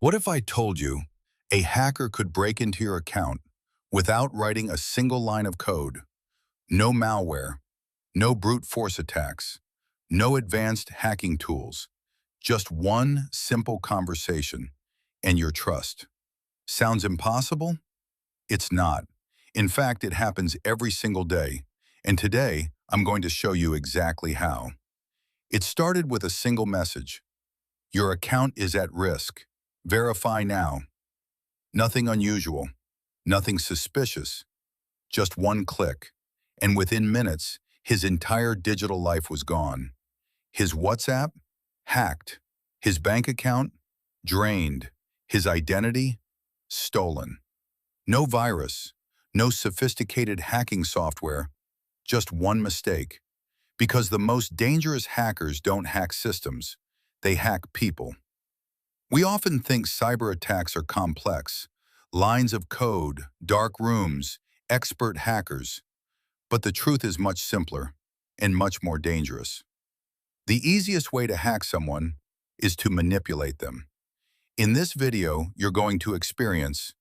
What if I told you a hacker could break into your account without writing a single line of code? No malware, no brute force attacks, no advanced hacking tools, just one simple conversation and your trust. Sounds impossible? It's not. In fact, it happens every single day. And today, I'm going to show you exactly how. It started with a single message. Your account is at risk. Verify now. Nothing unusual, nothing suspicious, just one click. And within minutes, his entire digital life was gone. His WhatsApp? Hacked. His bank account? Drained. His identity? Stolen. No virus, no sophisticated hacking software, just one mistake. Because the most dangerous hackers don't hack systems, they hack people. We often think cyber attacks are complex, lines of code, dark rooms, expert hackers. But the truth is much simpler and much more dangerous. The easiest way to hack someone is to manipulate them. In this video, you're going to experience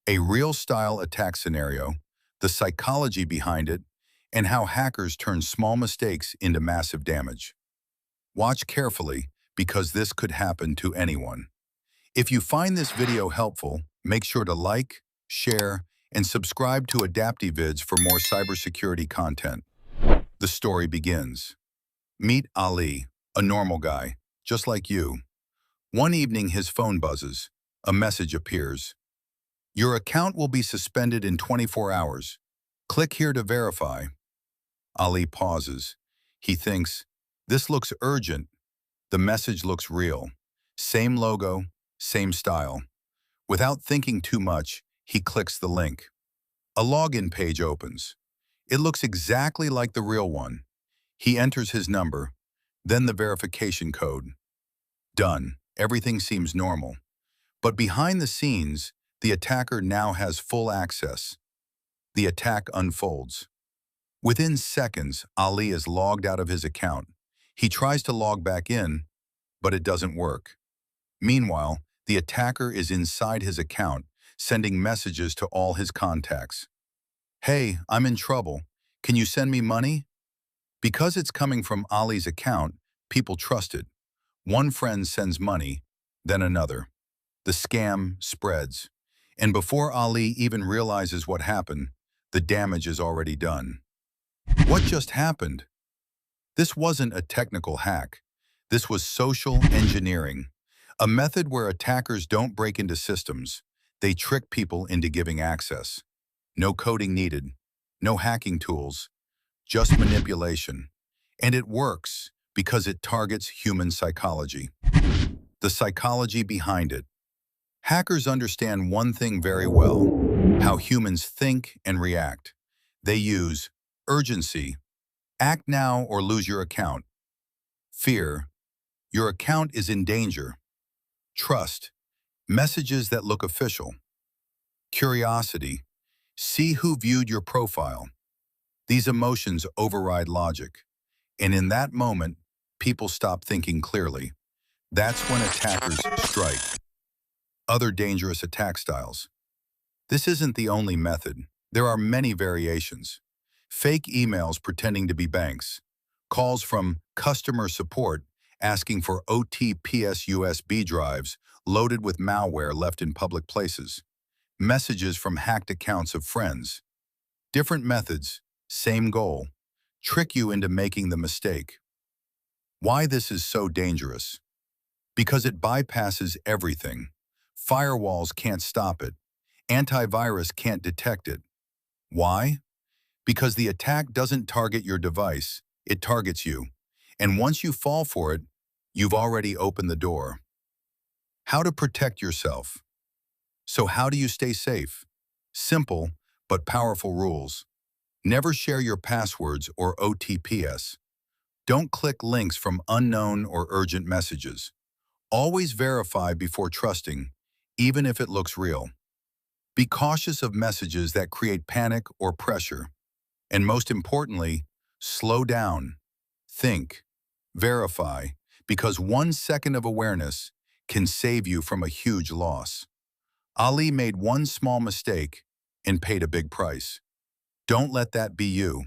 a real-style attack scenario, the psychology behind it, and how hackers turn small mistakes into massive damage. Watch carefully because this could happen to anyone. If you find this video helpful, make sure to like, share, and subscribe to AdaptiVids for more cybersecurity content. The story begins. Meet Ali, a normal guy, just like you. One evening his phone buzzes. A message appears. Your account will be suspended in 24 hours. Click here to verify. Ali pauses. He thinks, this looks urgent. The message looks real. Same logo, same style. Without thinking too much, he clicks the link. A login page opens. It looks exactly like the real one. He enters his number, then the verification code. Done. Everything seems normal. But behind the scenes, the attacker now has full access. The attack unfolds. Within seconds, Ali is logged out of his account. He tries to log back in, but it doesn't work. Meanwhile, the attacker is inside his account, sending messages to all his contacts. Hey, I'm in trouble. Can you send me money? Because it's coming from Ali's account, people trust it. One friend sends money, then another. The scam spreads. And before Ali even realizes what happened, the damage is already done. What just happened? This wasn't a technical hack. This was social engineering, a method where attackers don't break into systems. They trick people into giving access. No coding needed, no hacking tools, just manipulation. And it works because it targets human psychology. The psychology behind it. Hackers understand one thing very well, how humans think and react. They use urgency, act now or lose your account. Fear, your account is in danger. Trust, messages that look official. Curiosity, see who viewed your profile. These emotions override logic. And in that moment, people stop thinking clearly. That's when attackers strike. Other dangerous attack styles. This isn't the only method. There are many variations. Fake emails pretending to be banks. Calls from customer support asking for OTPS USB drives loaded with malware left in public places. Messages from hacked accounts of friends. Different methods, same goal. Trick you into making the mistake. Why this is so dangerous? Because it bypasses everything. Firewalls can't stop it. Antivirus can't detect it. Why? Because the attack doesn't target your device, it targets you. And once you fall for it, you've already opened the door. How to protect yourself. So how do you stay safe? Simple, but powerful rules. Never share your passwords or OTPS. Don't click links from unknown or urgent messages. Always verify before trusting, even if it looks real. Be cautious of messages that create panic or pressure. And most importantly, slow down, think, verify, because 1 second of awareness can save you from a huge loss. Ali made one small mistake and paid a big price. Don't let that be you.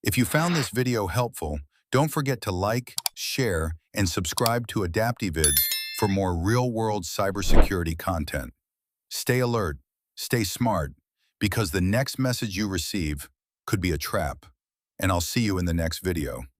If you found this video helpful, don't forget to like, share, and subscribe to AdaptiVids for more real-world cybersecurity content. Stay alert, stay smart, because the next message you receive could be a trap. And I'll see you in the next video.